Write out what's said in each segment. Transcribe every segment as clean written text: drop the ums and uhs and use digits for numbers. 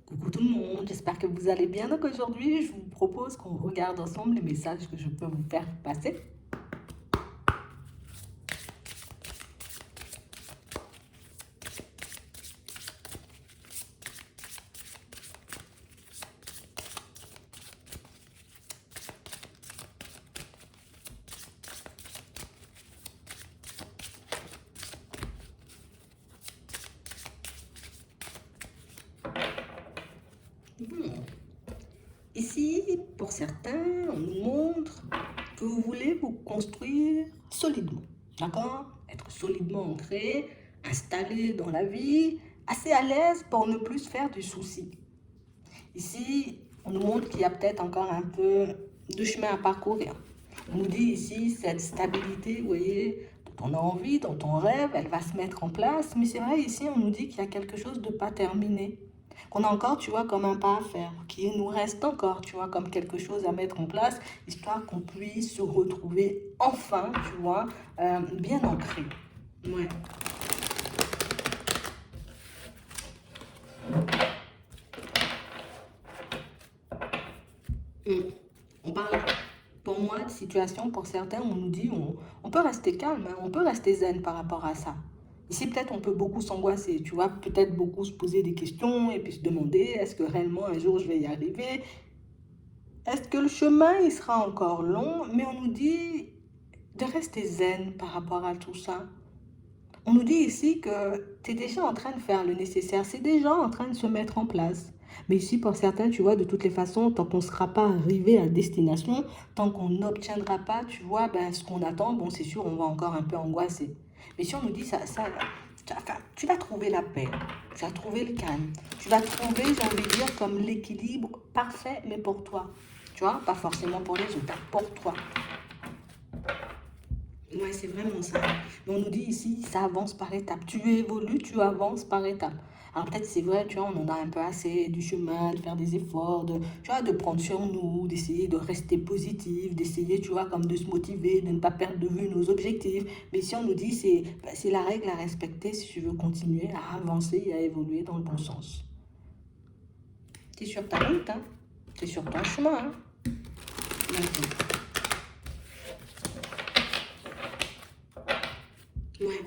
Coucou tout le monde, j'espère que vous allez bien. Donc aujourd'hui, je vous propose qu'on regarde ensemble les messages que je peux vous faire passer. Bon, ici, pour certains, on nous montre que vous voulez vous construire solidement, d'accord? Être solidement ancré, installé dans la vie, assez à l'aise pour ne plus se faire du souci. Ici, on nous montre qu'il y a peut-être encore un peu de chemin à parcourir. On nous dit ici, cette stabilité, vous voyez, dont on a envie, dont on rêve, elle va se mettre en place. Mais c'est vrai, ici, on nous dit qu'il y a quelque chose de pas terminé. Qu'on a encore, tu vois, comme un pas à faire. Qu'il nous reste encore, tu vois, comme quelque chose à mettre en place, histoire qu'on puisse se retrouver enfin, tu vois, bien ancré. Ouais. On parle, pour moi, de situation, pour certains, on nous dit, on peut rester calme, hein, on peut rester zen par rapport à ça. Ici, peut-être, on peut beaucoup s'angoisser, tu vois, peut-être beaucoup se poser des questions et puis se demander, est-ce que réellement un jour je vais y arriver? Est-ce que le chemin, il sera encore long? Mais on nous dit de rester zen par rapport à tout ça. On nous dit ici que tu es déjà en train de faire le nécessaire, c'est déjà en train de se mettre en place. Mais ici, pour certains, tu vois, de toutes les façons, tant qu'on ne sera pas arrivé à destination, tant qu'on n'obtiendra pas, tu vois, ben, ce qu'on attend, bon, c'est sûr, on va encore un peu angoisser. Mais si on nous dit enfin, tu vas trouver la paix, tu vas trouver le calme, tu vas trouver, j'ai envie de dire, comme l'équilibre parfait, mais pour toi. Tu vois, pas forcément pour les autres, hein, pour toi. Ouais, c'est vraiment ça. Mais on nous dit ici, ça avance par étapes. Tu évolues, tu avances par étapes. Alors peut-être c'est vrai, tu vois, on en a un peu assez du chemin, de faire des efforts, tu vois, de prendre sur nous, d'essayer de rester positif, d'essayer, tu vois, comme de se motiver, de ne pas perdre de vue nos objectifs. Mais si on nous dit, c'est la règle à respecter si tu veux continuer à avancer et à évoluer dans le bon sens. Tu es sur ta route, hein? Tu es sur ton chemin, hein? Maintenant. Ouais.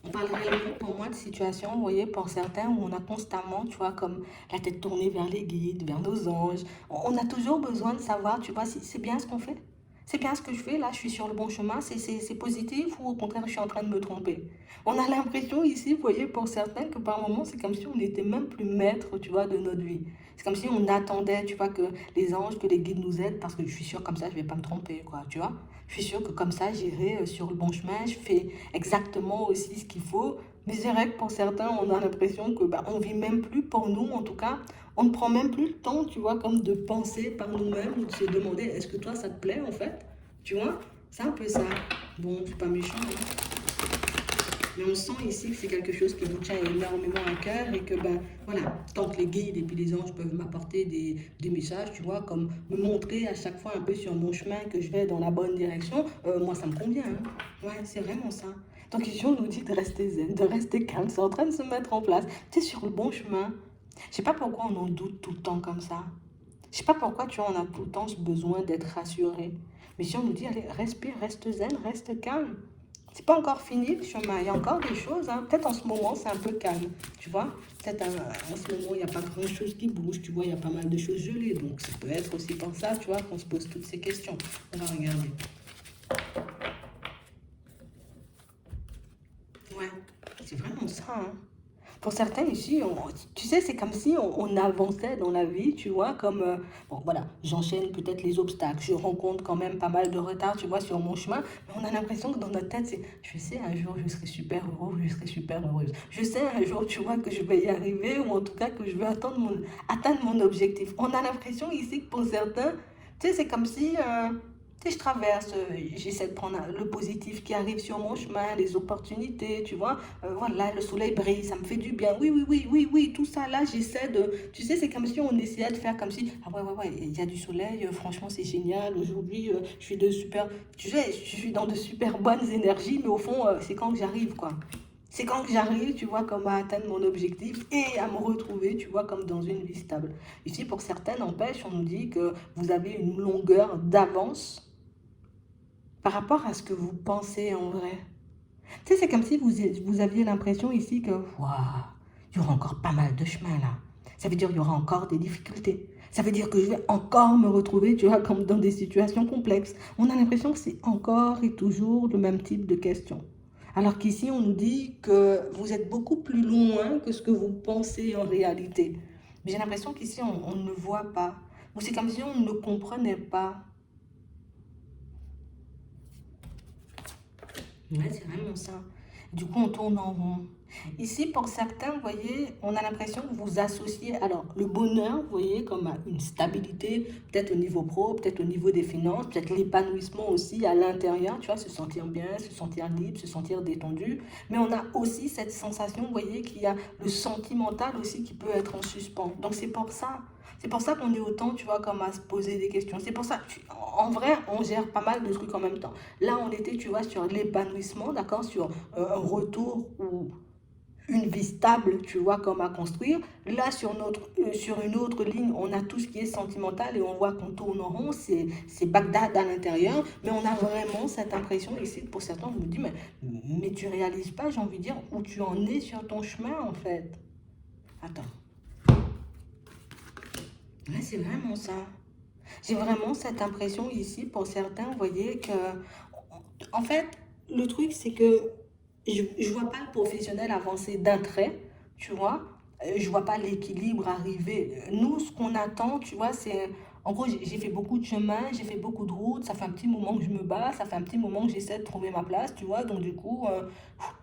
On parle réellement pour moi de situation, vous voyez, pour certains où on a constamment, tu vois, comme la tête tournée vers les guides, vers nos anges. On a toujours besoin de savoir, tu vois, si c'est bien ce qu'on fait. C'est bien ce que je fais, là, je suis sur le bon chemin, c'est positif ou au contraire, je suis en train de me tromper. On a l'impression ici, vous voyez, pour certains, que par moments, c'est comme si on n'était même plus maître, tu vois, de notre vie. C'est comme si on attendait, tu vois, que les anges, que les guides nous aident, parce que je suis sûre comme ça, je vais pas me tromper, quoi, tu vois. Je suis sûre que comme ça, j'irai sur le bon chemin, je fais exactement aussi ce qu'il faut. Mais c'est vrai que pour certains, on a l'impression que bah, on vit même plus pour nous, en tout cas, on ne prend même plus le temps, tu vois, comme de penser par nous-mêmes ou de se demander est-ce que toi ça te plaît en fait, tu vois, c'est un peu ça. Bon, c'est pas méchant, hein. Mais on sent ici que c'est quelque chose qui vous tient énormément à cœur et que, ben, voilà, tant que les guides et puis les anges peuvent m'apporter des messages, tu vois, comme me montrer à chaque fois un peu sur mon chemin que je vais dans la bonne direction, moi, ça me convient, hein. Ouais, c'est vraiment ça. Donc, ici, on nous dit de rester zen, de rester calme, c'est en train de se mettre en place. Tu es sur le bon chemin. Je sais pas pourquoi on en doute tout le temps comme ça. Je sais pas pourquoi, tu vois, on a tout le temps ce besoin d'être rassuré. Mais si on nous dit, allez, respire, reste zen, reste calme. C'est pas encore fini le chemin, il y a encore des choses, hein. Peut-être en ce moment, c'est un peu calme, tu vois. Peut-être en ce moment, il n'y a pas grand-chose qui bouge, tu vois, il y a pas mal de choses gelées. Donc, ça peut être aussi pour ça, tu vois, qu'on se pose toutes ces questions. On va regarder. Ouais, c'est vraiment ça, hein. Pour certains ici, tu sais, c'est comme si on avançait dans la vie, tu vois, comme, bon, voilà, j'enchaîne peut-être les obstacles, je rencontre quand même pas mal de retard, tu vois, sur mon chemin, mais on a l'impression que dans notre tête, c'est, je sais, un jour, je serai super heureux, je serai super heureuse. Je sais, un jour, tu vois, que je vais y arriver, ou en tout cas, que je vais atteindre mon objectif. On a l'impression ici que pour certains, tu sais, c'est comme si, tu sais, je traverse, j'essaie de prendre le positif qui arrive sur mon chemin, les opportunités, tu vois. Voilà, le soleil brille, ça me fait du bien. Oui, oui, oui, oui, oui, tout ça là, j'essaie de. Tu sais, c'est comme si on essayait de faire comme si. Ah ouais, ouais, ouais, il y a du soleil, franchement, c'est génial. Aujourd'hui, je suis de super. Tu sais, je suis dans de super bonnes énergies, mais au fond, c'est quand que j'arrive, quoi. C'est quand j'arrive, tu vois, comme à atteindre mon objectif et à me retrouver, tu vois, comme dans une vie stable. Ici, pour certains, n'empêche, on nous dit que vous avez une longueur d'avance par rapport à ce que vous pensez en vrai. Tu sais, c'est comme si vous aviez l'impression ici que, waouh, il y aura encore pas mal de chemin là. Ça veut dire qu'il y aura encore des difficultés. Ça veut dire que je vais encore me retrouver, tu vois, comme dans des situations complexes. On a l'impression que c'est encore et toujours le même type de questions. Alors qu'ici, on nous dit que vous êtes beaucoup plus loin que ce que vous pensez en réalité. Mais j'ai l'impression qu'ici, on ne voit pas. Ou c'est comme si on ne comprenait pas. Ouais, c'est vraiment ça. Du coup, on tourne en rond. Ici, pour certains, vous voyez, on a l'impression que vous associez, alors, le bonheur, vous voyez, comme à une stabilité, peut-être au niveau pro, peut-être au niveau des finances, peut-être l'épanouissement aussi à l'intérieur, tu vois, se sentir bien, se sentir libre, se sentir détendu. Mais on a aussi cette sensation, vous voyez, qu'il y a le sentimental aussi qui peut être en suspens. Donc, c'est pour ça. C'est pour ça qu'on est autant, tu vois, comme à se poser des questions. C'est pour ça, en vrai, on gère pas mal de trucs en même temps. Là, on était, tu vois, sur l'épanouissement, d'accord, sur un retour ou une vie stable, tu vois, comme à construire. Là, sur une autre ligne, on a tout ce qui est sentimental et on voit qu'on tourne en rond, c'est Bagdad à l'intérieur, mais on a vraiment cette impression ici, pour certains, je me dis, mais tu réalises pas, j'ai envie de dire, où tu en es sur ton chemin, en fait. Attends, là, c'est vraiment ça. J'ai vraiment cette impression ici, pour certains, vous voyez, que, en fait, le truc, c'est que je vois pas le professionnel avancer d'un trait, tu vois. Je vois pas l'équilibre arriver. Nous, ce qu'on attend, tu vois, c'est... En gros, j'ai fait beaucoup de chemin, j'ai fait beaucoup de routes, ça fait un petit moment que je me bats, ça fait un petit moment que j'essaie de trouver ma place, tu vois. Donc, du coup,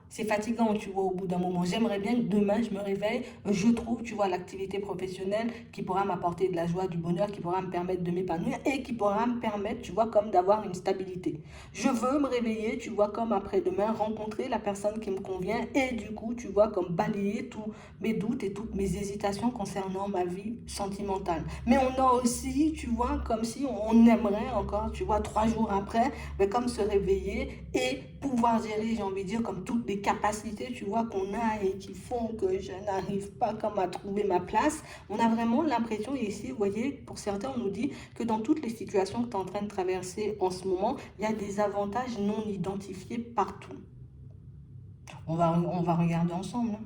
c'est fatigant, tu vois, au bout d'un moment. J'aimerais bien que demain, je me réveille, je trouve, tu vois, l'activité professionnelle qui pourra m'apporter de la joie, du bonheur, qui pourra me permettre de m'épanouir et qui pourra me permettre, tu vois, comme d'avoir une stabilité. Je veux me réveiller, tu vois, comme après-demain, rencontrer la personne qui me convient et du coup, tu vois, comme balayer tous mes doutes et toutes mes hésitations concernant ma vie sentimentale. Mais on a aussi, tu vois, comme si on aimerait encore, tu vois, 3 jours après, mais comme se réveiller et pouvoir gérer, j'ai envie de dire, comme toutes les capacités, tu vois, qu'on a et qui font que je n'arrive pas comme à trouver ma place. On a vraiment l'impression ici, vous voyez, pour certains, on nous dit que dans toutes les situations que tu es en train de traverser en ce moment, il y a des avantages non identifiés partout. On va regarder ensemble. Hein.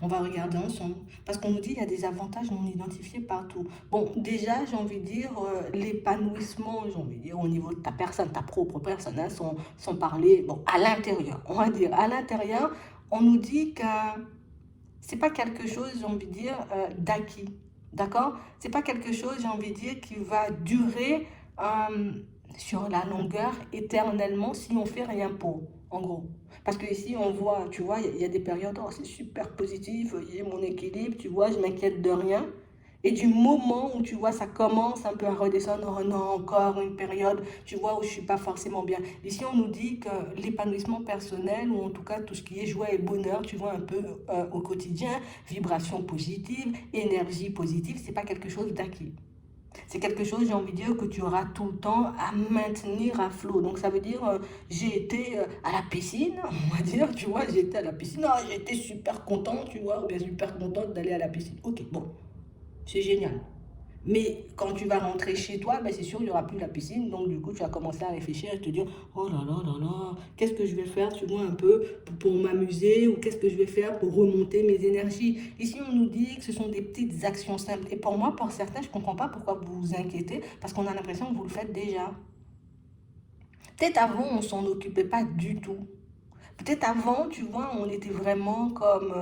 On va regarder ensemble. Parce qu'on nous dit qu'il y a des avantages non identifiés partout. Bon, déjà, j'ai envie de dire, l'épanouissement, j'ai envie de dire, au niveau de ta personne, ta propre personne, hein, sans parler, bon, à l'intérieur, on va dire, à l'intérieur, on nous dit que c'est pas quelque chose, j'ai envie de dire, d'acquis. D'accord? C'est pas quelque chose, j'ai envie de dire, qui va durer euh, sur la longueur éternellement si on fait rien pour, en gros. Parce que ici, on voit, tu vois, il y a des périodes, oh, c'est super positif, j'ai mon équilibre, tu vois, je m'inquiète de rien. Et du moment où tu vois, ça commence un peu à redescendre, oh non, encore une période, tu vois, où je suis pas forcément bien. Ici, on nous dit que l'épanouissement personnel, ou en tout cas tout ce qui est joie et bonheur, tu vois, un peu au quotidien, vibration positive, énergie positive, c'est pas quelque chose d'acquis. C'est quelque chose, j'ai envie de dire, que tu auras tout le temps à maintenir à flot. Donc ça veut dire, j'ai été à la piscine, on va dire, tu vois, j'ai été à la piscine, ah, j'ai été super content, tu vois, bien super contente d'aller à la piscine. Ok, bon, c'est génial. Mais quand tu vas rentrer chez toi, ben c'est sûr, il n'y aura plus la piscine. Donc, du coup, tu vas commencer à réfléchir et te dire, oh là là là là, qu'est-ce que je vais faire, tu vois, un peu pour m'amuser ou qu'est-ce que je vais faire pour remonter mes énergies. Ici, on nous dit que ce sont des petites actions simples. Et pour moi, pour certains, je ne comprends pas pourquoi vous vous inquiétez parce qu'on a l'impression que vous le faites déjà. Peut-être avant, on s'en occupait pas du tout. Peut-être avant, tu vois, on était vraiment comme,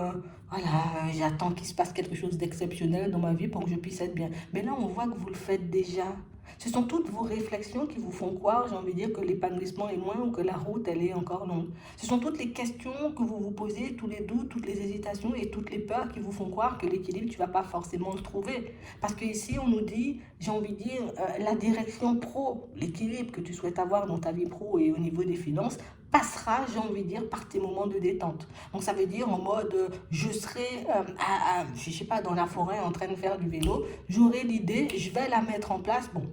voilà, j'attends qu'il se passe quelque chose d'exceptionnel dans ma vie pour que je puisse être bien. Mais là, on voit que vous le faites déjà. Ce sont toutes vos réflexions qui vous font croire, j'ai envie de dire, que l'épanouissement est loin ou que la route, elle est encore longue. Ce sont toutes les questions que vous vous posez, tous les doutes, toutes les hésitations et toutes les peurs qui vous font croire que l'équilibre, tu ne vas pas forcément le trouver. Parce qu'ici, on nous dit, j'ai envie de dire, la direction pro, l'équilibre que tu souhaites avoir dans ta vie pro et au niveau des finances, passera, j'ai envie de dire, par tes moments de détente. Donc ça veut dire en mode, je serai, je sais pas, dans la forêt en train de faire du vélo, j'aurai l'idée, je vais la mettre en place. Bon,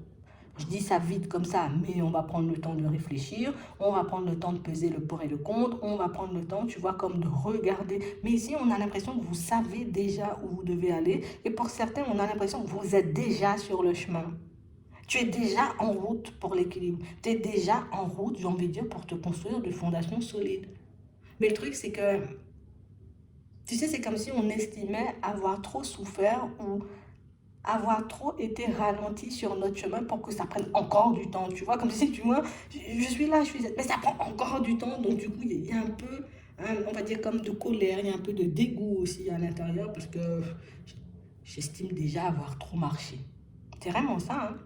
Je dis ça vite comme ça, mais on va prendre le temps de réfléchir, on va prendre le temps de peser le pour et le contre, on va prendre le temps, tu vois, comme de regarder. Mais ici, on a l'impression que vous savez déjà où vous devez aller. Et pour certains, on a l'impression que vous êtes déjà sur le chemin. Tu es déjà en route pour l'équilibre. Tu es déjà en route, j'ai envie de dire, pour te construire de fondations solides. Mais le truc, c'est que, tu sais, c'est comme si on estimait avoir trop souffert ou avoir trop été ralenti sur notre chemin pour que ça prenne encore du temps. Tu vois, comme si, tu vois, je suis là, mais ça prend encore du temps. Donc, du coup, il y a un peu, on va dire, comme de colère, il y a un peu de dégoût aussi à l'intérieur parce que j'estime déjà avoir trop marché. C'est vraiment ça, hein.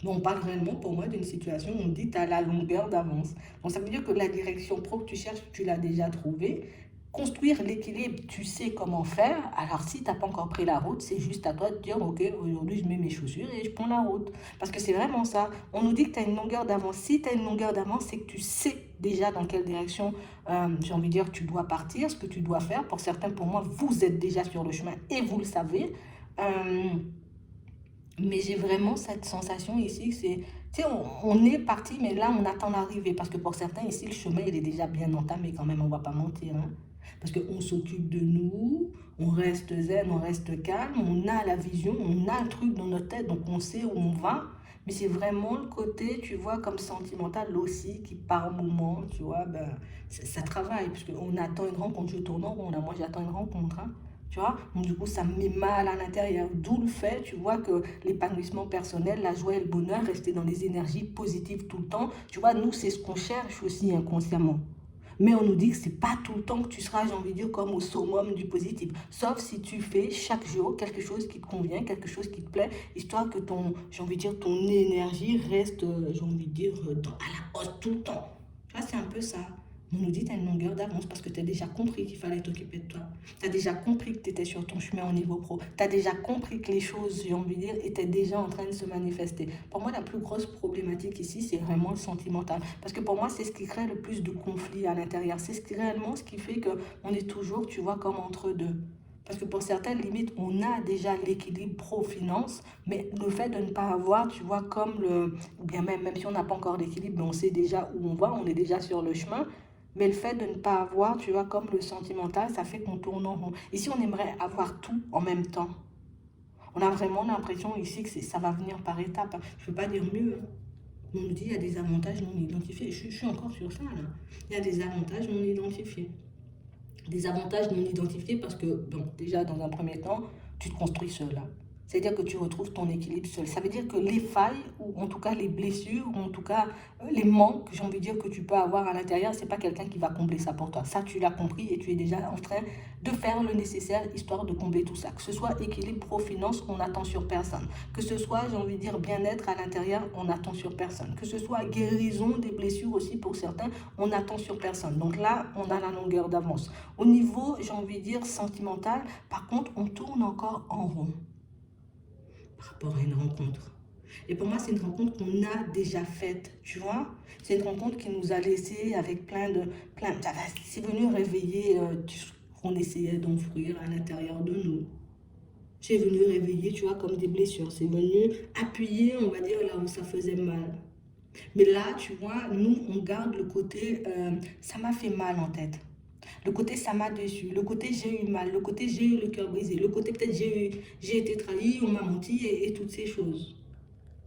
On parle réellement pour moi d'une situation où on dit tu as la longueur d'avance. Donc ça veut dire que la direction pro que tu cherches, tu l'as déjà trouvée. Construire l'équilibre, tu sais comment faire. Alors si tu n'as pas encore pris la route, c'est juste à toi de dire ok, aujourd'hui je mets mes chaussures et je prends la route. Parce que c'est vraiment ça. On nous dit que tu as une longueur d'avance. Si tu as une longueur d'avance, c'est que tu sais déjà dans quelle direction, j'ai envie de dire, tu dois partir, ce que tu dois faire. Pour certains, pour moi, vous êtes déjà sur le chemin et vous le savez. Euh, mais j'ai vraiment cette sensation ici que c'est, tu sais, on est parti, mais là, on attend l'arrivée. Parce que pour certains, ici, le chemin, il est déjà bien entamé quand même, on va pas mentir, hein. Parce qu'on s'occupe de nous, on reste zen, on reste calme, on a la vision, on a le truc dans notre tête, donc on sait où on va. Mais c'est vraiment le côté, tu vois, comme sentimental aussi, qui par moment, tu vois, ben, ça travaille. Parce qu'on attend une rencontre, je tourne en rond, là, moi j'attends une rencontre, hein. Tu vois, donc du coup, ça me met mal à l'intérieur. D'où le fait, tu vois, que l'épanouissement personnel, la joie et le bonheur, rester dans les énergies positives tout le temps. Tu vois, nous, c'est ce qu'on cherche aussi inconsciemment. Mais on nous dit que c'est pas tout le temps que tu seras, j'ai envie de dire, comme au summum du positif. Sauf si tu fais chaque jour quelque chose qui te convient, quelque chose qui te plaît, histoire que ton, j'ai envie de dire, ton énergie reste, j'ai envie de dire, à la hausse tout le temps. Tu vois, c'est un peu ça. On nous dit que tu as une longueur d'avance parce que tu as déjà compris qu'il fallait t'occuper de toi. Tu as déjà compris que tu étais sur ton chemin au niveau pro. Tu as déjà compris que les choses, j'ai envie de dire, étaient déjà en train de se manifester. Pour moi, la plus grosse problématique ici, c'est vraiment le sentimental. Parce que pour moi, c'est ce qui crée le plus de conflits à l'intérieur. C'est réellement ce qui fait qu'on est toujours, tu vois, comme entre deux. Parce que pour certaines limites, on a déjà l'équilibre pro-finance, mais le fait de ne pas avoir, tu vois, comme le, ou bien même si on n'a pas encore l'équilibre, mais on sait déjà où on va, on est déjà sur le chemin, mais le fait de ne pas avoir, tu vois, comme le sentimental, ça fait qu'on tourne en rond. Ici, on aimerait avoir tout en même temps. On a vraiment l'impression ici que ça va venir par étapes, hein. Je ne peux pas dire mieux, hein. On nous dit qu'il y a des avantages non identifiés. Je suis encore sur ça, là. Il y a des avantages non identifiés. Des avantages non identifiés parce que, bon, déjà, dans un premier temps, tu te construis seul, hein. C'est-à-dire que tu retrouves ton équilibre seul. Ça veut dire que les failles, ou en tout cas les blessures, ou en tout cas les manques, j'ai envie de dire, que tu peux avoir à l'intérieur, c'est pas quelqu'un qui va combler ça pour toi. Ça, tu l'as compris et tu es déjà en train de faire le nécessaire histoire de combler tout ça. Que ce soit équilibre pro-finance, on n'attend sur personne. Que ce soit, j'ai envie de dire, bien-être à l'intérieur, on n'attend sur personne. Que ce soit guérison des blessures aussi pour certains, on n'attend sur personne. Donc là, on a la longueur d'avance. Au niveau, j'ai envie de dire, sentimental, par contre, on tourne encore en rond par rapport à une rencontre. Et pour moi, c'est une rencontre qu'on a déjà faite, tu vois. C'est une rencontre qui nous a laissé avec c'est venu réveiller ce qu'on essayait d'enfouir à l'intérieur de nous. C'est venu réveiller, tu vois, comme des blessures. C'est venu appuyer, on va dire, là où ça faisait mal. Mais là, tu vois, nous, on garde le côté ça m'a fait mal en tête. Le côté ça m'a déçu, le côté j'ai eu mal, le côté j'ai eu le cœur brisé, le côté peut-être j'ai été trahi, on m'a menti et toutes ces choses.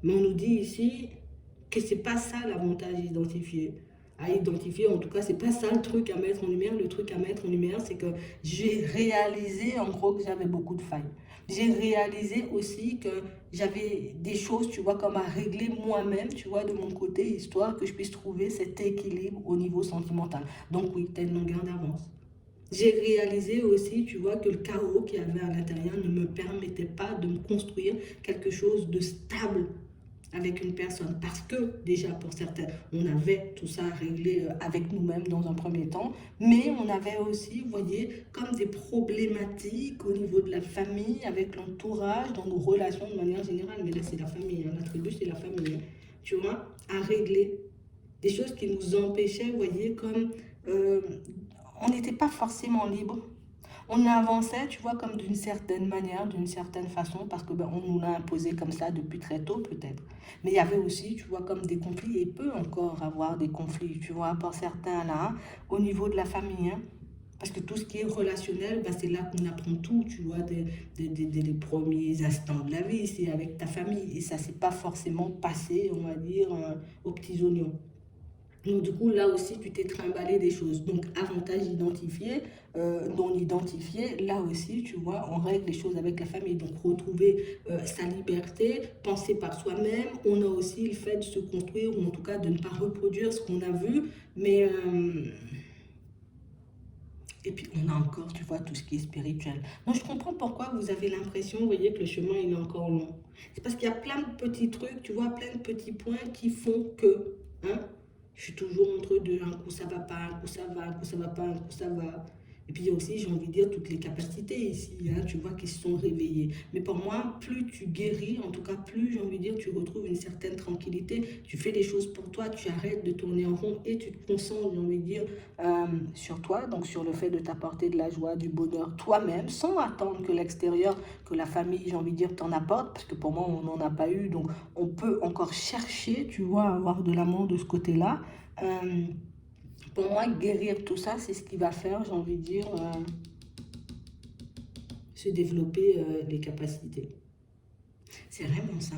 Mais on nous dit ici que c'est pas ça l'avantage identifié. À identifier, en tout cas, c'est pas ça le truc à mettre en lumière. Le truc à mettre en lumière, c'est que j'ai réalisé en gros que j'avais beaucoup de failles. J'ai réalisé aussi que j'avais des choses, tu vois, comme à régler moi-même, tu vois, de mon côté, histoire que je puisse trouver cet équilibre au niveau sentimental. Donc oui, tu as une longueur d'avance. J'ai réalisé aussi, tu vois, que le chaos qu'il y avait à l'intérieur ne me permettait pas de me construire quelque chose de stable avec une personne. Parce que déjà, pour certains, on avait tout ça réglé avec nous-mêmes dans un premier temps, mais on avait aussi, vous voyez, comme des problématiques au niveau de la famille, avec l'entourage, dans nos relations de manière générale. Mais là, c'est la famille, hein. La tribu, c'est la famille, hein. Tu vois, à régler. Des choses qui nous empêchaient, vous voyez, comme on n'était pas forcément libre. On avançait, tu vois, comme d'une certaine manière, d'une certaine façon, parce que ben, on nous l'a imposé comme ça depuis très tôt, peut-être. Mais il y avait aussi, tu vois, comme des conflits, et peut encore avoir des conflits, tu vois, pour certains là, hein, au niveau de la famille, hein. Parce que tout ce qui est relationnel, ben, c'est là qu'on apprend tout, tu vois, dès les premiers instants de la vie, c'est avec ta famille. Et ça, c'est pas forcément passé, on va dire, aux petits oignons. Donc, du coup, là aussi, tu t'es trimballé des choses. Donc, avantage identifié, non identifié, là aussi, tu vois, on règle les choses avec la famille. Donc, retrouver sa liberté, penser par soi-même. On a aussi le fait de se construire, ou en tout cas de ne pas reproduire ce qu'on a vu. Mais, et puis, on a encore, tu vois, tout ce qui est spirituel. Donc, je comprends pourquoi vous avez l'impression, vous voyez, que le chemin, il est encore long. C'est parce qu'il y a plein de petits trucs, tu vois, plein de petits points qui font que, hein, je suis toujours entre deux. Un coup, ça va pas, un coup, ça va, un coup, ça va pas, un coup, ça va. Et puis, il y a aussi, j'ai envie de dire, toutes les capacités ici, hein, tu vois, qui se sont réveillées. Mais pour moi, plus tu guéris, en tout cas, plus, j'ai envie de dire, tu retrouves une certaine tranquillité. Tu fais les choses pour toi, tu arrêtes de tourner en rond et tu te concentres, j'ai envie de dire, sur toi, donc sur le fait de t'apporter de la joie, du bonheur toi-même, sans attendre que l'extérieur, que la famille, j'ai envie de dire, t'en apporte, parce que pour moi, on n'en a pas eu, donc on peut encore chercher, tu vois, à avoir de l'amour de ce côté-là. Euh, pour moi, guérir tout ça, c'est ce qui va faire, j'ai envie de dire, se développer les capacités. C'est vraiment ça.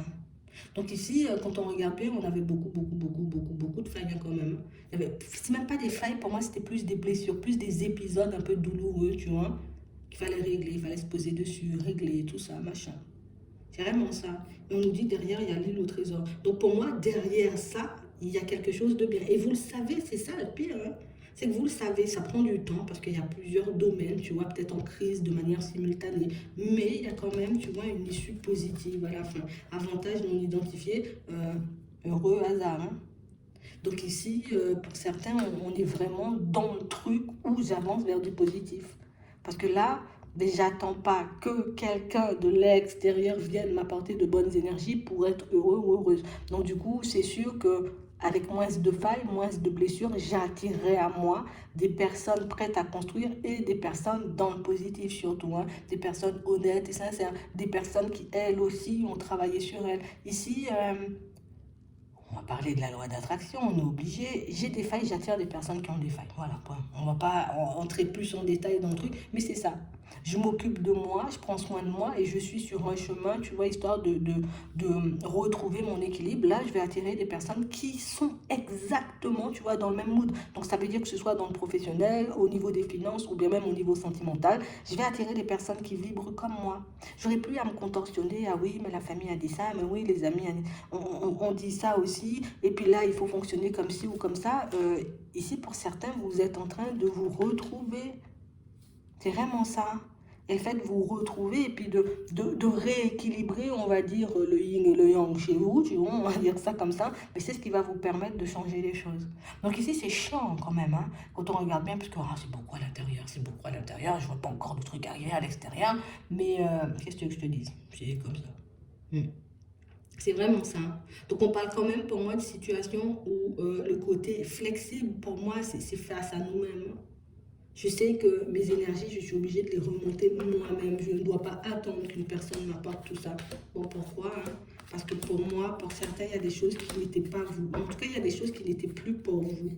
Donc ici, quand on regarde bien, on avait beaucoup de failles hein, quand même. C'est même pas des failles, pour moi, c'était plus des blessures, plus des épisodes un peu douloureux, tu vois, qu'il fallait régler, il fallait se poser dessus, régler, tout ça, machin. C'est vraiment ça. Et on nous dit derrière, il y a l'île au trésor. Donc pour moi, derrière ça, il y a quelque chose de bien. Et vous le savez, c'est ça le pire, hein. C'est que vous le savez, ça prend du temps parce qu'il y a plusieurs domaines, tu vois, peut-être en crise de manière simultanée. Mais il y a quand même, tu vois, une issue positive à la fin. Avantage non identifié, heureux hasard, hein. Donc ici, pour certains, on est vraiment dans le truc où j'avance vers du positif. Parce que là, ben, j'attends pas que quelqu'un de l'extérieur vienne m'apporter de bonnes énergies pour être heureux ou heureuse. Donc du coup, c'est sûr que avec moins de failles, moins de blessures, j'attirerai à moi des personnes prêtes à construire et des personnes dans le positif surtout, hein, des personnes honnêtes et sincères, des personnes qui elles aussi ont travaillé sur elles. Ici, on va parler de la loi d'attraction, on est obligé. J'ai des failles, j'attire des personnes qui ont des failles. Voilà, point. On va pas entrer plus en détail dans le truc, mais c'est ça. Je m'occupe de moi, je prends soin de moi et je suis sur un chemin, tu vois, histoire de retrouver mon équilibre. Là, je vais attirer des personnes qui sont exactement, tu vois, dans le même mood. Donc, ça veut dire que ce soit dans le professionnel, au niveau des finances ou bien même au niveau sentimental. Je vais attirer des personnes qui vibrent comme moi. J'aurais plus à me contorsionner, ah oui, mais la famille a dit ça, mais oui, les amis, on dit ça aussi, et puis là, il faut fonctionner comme ci ou comme ça. Ici, pour certains, vous êtes en train de vous retrouver. C'est vraiment ça. Et le fait de vous retrouver et puis de rééquilibrer, on va dire, le yin et le yang chez vous, tu vois, on va dire ça comme ça, mais c'est ce qui va vous permettre de changer les choses. Donc ici, c'est chiant quand même, hein, quand on regarde bien, parce que c'est beaucoup à l'intérieur, c'est beaucoup à l'intérieur, je vois pas encore de trucs arriver à l'extérieur, mais qu'est-ce que tu veux que je te dise? C'est comme ça. Hmm. C'est vraiment ça. Donc on parle quand même pour moi de situation où le côté flexible, pour moi, c'est face à nous-mêmes. Je sais que mes énergies, je suis obligée de les remonter moi-même. Je ne dois pas attendre qu'une personne m'apporte tout ça. Bon, pourquoi hein? Parce que pour moi, pour certains, il y a des choses qui n'étaient pas vous. En tout cas, il y a des choses qui n'étaient plus pour vous.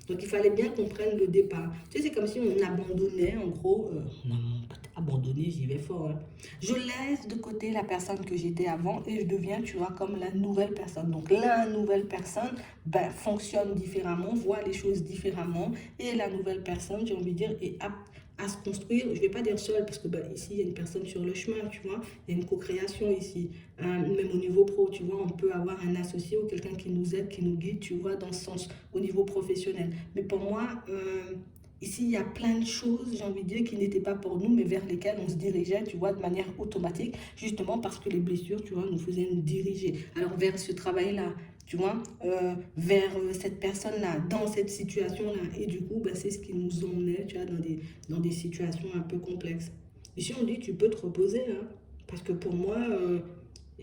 Donc il fallait bien qu'on prenne le départ. Tu sais, c'est comme si on abandonnait, en gros, on a abandonné, j'y vais fort, hein. Je laisse de côté la personne que j'étais avant et je deviens, tu vois, comme la nouvelle personne. Donc la nouvelle personne ben, fonctionne différemment, voit les choses différemment et la nouvelle personne, j'ai envie de dire, est apte à se construire. Je ne vais pas dire seule parce que ben, ici, il y a une personne sur le chemin, tu vois. Il y a une co-création ici. Même au niveau pro, tu vois, on peut avoir un associé ou quelqu'un qui nous aide, qui nous guide, tu vois, dans ce sens, au niveau professionnel. Mais pour moi, ici, il y a plein de choses, j'ai envie de dire, qui n'étaient pas pour nous, mais vers lesquelles on se dirigeait, tu vois, de manière automatique, justement parce que les blessures, tu vois, nous faisaient nous diriger. Alors, vers ce travail-là, tu vois, vers cette personne-là, dans cette situation-là. Et du coup, bah, c'est ce qui nous emmenait, tu vois, dans des situations un peu complexes. Ici, on dit, tu peux te reposer, hein, parce que pour moi,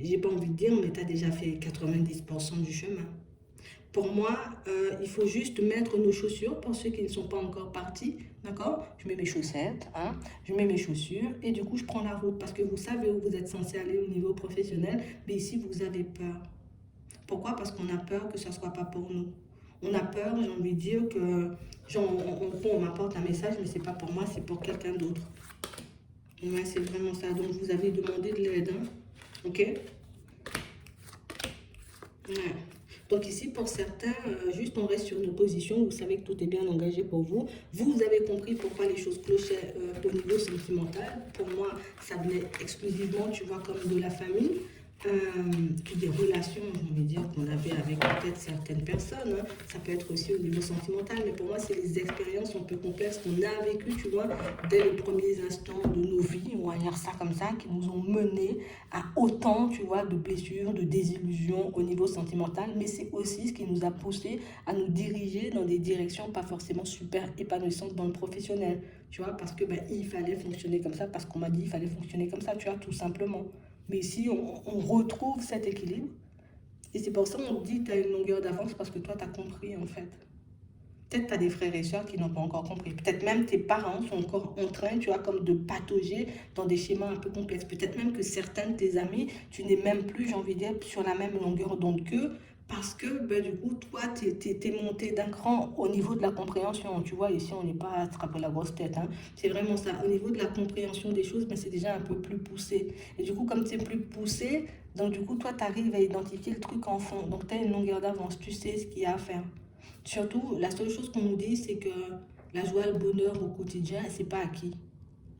j'ai pas envie de dire, mais tu as déjà fait 90% du chemin. Pour moi, il faut juste mettre nos chaussures pour ceux qui ne sont pas encore partis. D'accord? Je mets mes chaussettes, hein, je mets mes chaussures et du coup, je prends la route parce que vous savez où vous êtes censé aller au niveau professionnel, mais ici, vous avez peur. Pourquoi? Parce qu'on a peur que ça ne soit pas pour nous. On a peur, j'ai envie de dire que, genre, on m'apporte un message, mais c'est pas pour moi, c'est pour quelqu'un d'autre. Ouais, c'est vraiment ça. Donc, vous avez demandé de l'aide, hein? Ok? Ouais. Donc ici, pour certains, juste on reste sur nos positions. Vous savez que tout est bien engagé pour vous. Vous avez compris pourquoi les choses clochaient au niveau sentimental. Pour moi, ça venait exclusivement, tu vois, comme de la famille. Puis des relations, j'ai envie de dire, qu'on avait avec peut-être certaines personnes, hein. Ça peut être aussi au niveau sentimental, mais pour moi, c'est les expériences un peu complexes qu'on a vécues, tu vois, dès les premiers instants de nos vies, on va dire ça comme ça, qui nous ont menés à autant, tu vois, de blessures, de désillusions au niveau sentimental, mais c'est aussi ce qui nous a poussé à nous diriger dans des directions pas forcément super épanouissantes dans le professionnel, tu vois, parce que ben, il fallait fonctionner comme ça, parce qu'on m'a dit il fallait fonctionner comme ça, tu vois, tout simplement. Mais ici, on retrouve cet équilibre. Et c'est pour ça qu'on dit que tu as une longueur d'avance parce que toi, tu as compris en fait. Peut-être tu as des frères et sœurs qui n'ont pas encore compris. Peut-être même tes parents sont encore en train, tu vois, comme de patauger dans des schémas un peu complexes. Peut-être même que certains de tes amis, tu n'es même plus, j'ai envie de dire, sur la même longueur d'onde qu'eux. Parce que ben, du coup, toi, tu es monté d'un cran au niveau de la compréhension. Tu vois, ici, on n'est pas à attraper la grosse tête, hein. C'est vraiment ça. Au niveau de la compréhension des choses, ben, c'est déjà un peu plus poussé. Et du coup, comme c'est plus poussé, donc du coup, toi, tu arrives à identifier le truc en fond. Donc, tu as une longueur d'avance. Tu sais ce qu'il y a à faire. Surtout, la seule chose qu'on nous dit, c'est que la joie, le bonheur au quotidien, c'est pas acquis.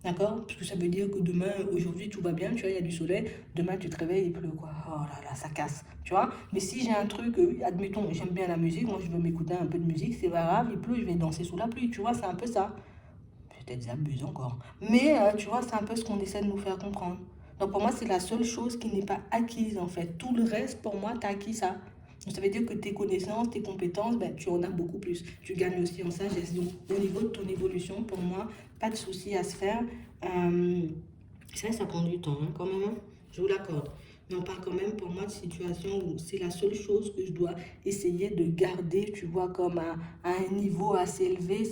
D'accord? Parce que ça veut dire que demain, aujourd'hui, tout va bien, tu vois, il y a du soleil, demain, tu te réveilles, il pleut, quoi. Oh là là, ça casse, tu vois? Mais si j'ai un truc, admettons, j'aime bien la musique, moi, je veux m'écouter un peu de musique, c'est pas grave, il pleut, je vais danser sous la pluie, tu vois, c'est un peu ça. Peut-être j'abuse encore. Mais, tu vois, c'est un peu ce qu'on essaie de nous faire comprendre. Donc, pour moi, c'est la seule chose qui n'est pas acquise, en fait. Tout le reste, pour moi, tu as acquis ça. Donc, ça veut dire que tes connaissances, tes compétences, ben, tu en as beaucoup plus. Tu gagnes aussi en sagesse. Donc, au niveau de ton évolution, pour moi, pas de souci à se faire. Euh, ça prend du temps, hein, quand même, hein. Je vous l'accorde. Mais on parle quand même pour moi de situation où c'est la seule chose que je dois essayer de garder, tu vois, comme à un niveau assez élevé,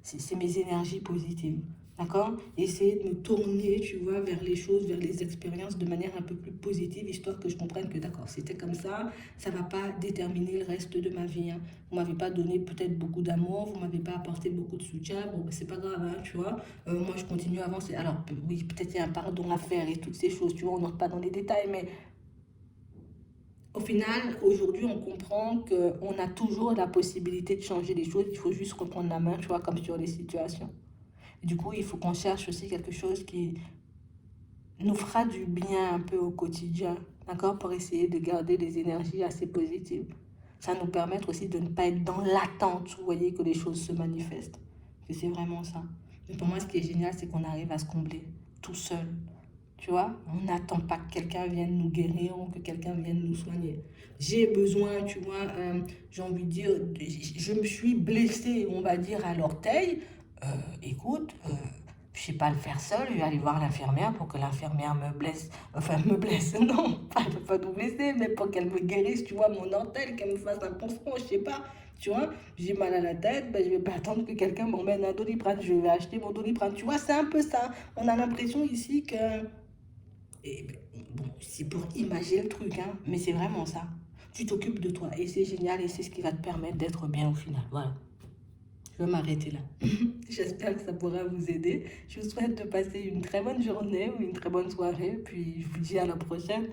c'est mes énergies positives. D'accord? Essayer de me tourner, tu vois, vers les choses, vers les expériences de manière un peu plus positive, histoire que je comprenne que d'accord, c'était comme ça ne va pas déterminer le reste de ma vie, hein. Vous ne m'avez pas donné peut-être beaucoup d'amour, vous ne m'avez pas apporté beaucoup de soutien, bon, ben, c'est pas grave, hein, tu vois. Moi, je continue à avancer. Alors, oui, peut-être il y a un pardon à faire et toutes ces choses, tu vois, on n'entre pas dans les détails, mais au final, aujourd'hui, on comprend qu'on a toujours la possibilité de changer les choses. Il faut juste reprendre la main, tu vois, comme sur les situations. Et du coup, il faut qu'on cherche aussi quelque chose qui nous fera du bien un peu au quotidien, d'accord, pour essayer de garder des énergies assez positives. Ça nous permettre aussi de ne pas être dans l'attente, vous voyez, que les choses se manifestent. Et c'est vraiment ça. Mais pour moi, ce qui est génial, c'est qu'on arrive à se combler tout seul. Tu vois, on n'attend pas que quelqu'un vienne nous guérir ou que quelqu'un vienne nous soigner. J'ai besoin, tu vois, j'ai envie de dire, je me suis blessée, on va dire, à l'orteil. Écoute, je sais pas le faire seul, je vais aller voir l'infirmière pour que l'infirmière me blesse. Enfin, me blesse, non, elle peut pas nous blesser, mais pour qu'elle me guérisse, tu vois, mon orteil, qu'elle me fasse un pansement, je sais pas. Tu vois, j'ai mal à la tête, ben, je vais pas attendre que quelqu'un m'emmène un Doliprane, je vais acheter mon Doliprane. Tu vois, c'est un peu ça. On a l'impression ici que et bon, c'est pour imager le truc, hein, mais c'est vraiment ça. Tu t'occupes de toi et c'est génial et c'est ce qui va te permettre d'être bien au final. Voilà, je vais m'arrêter là. J'espère que ça pourra vous aider. Je vous souhaite de passer une très bonne journée ou une très bonne soirée, puis je vous dis à la prochaine.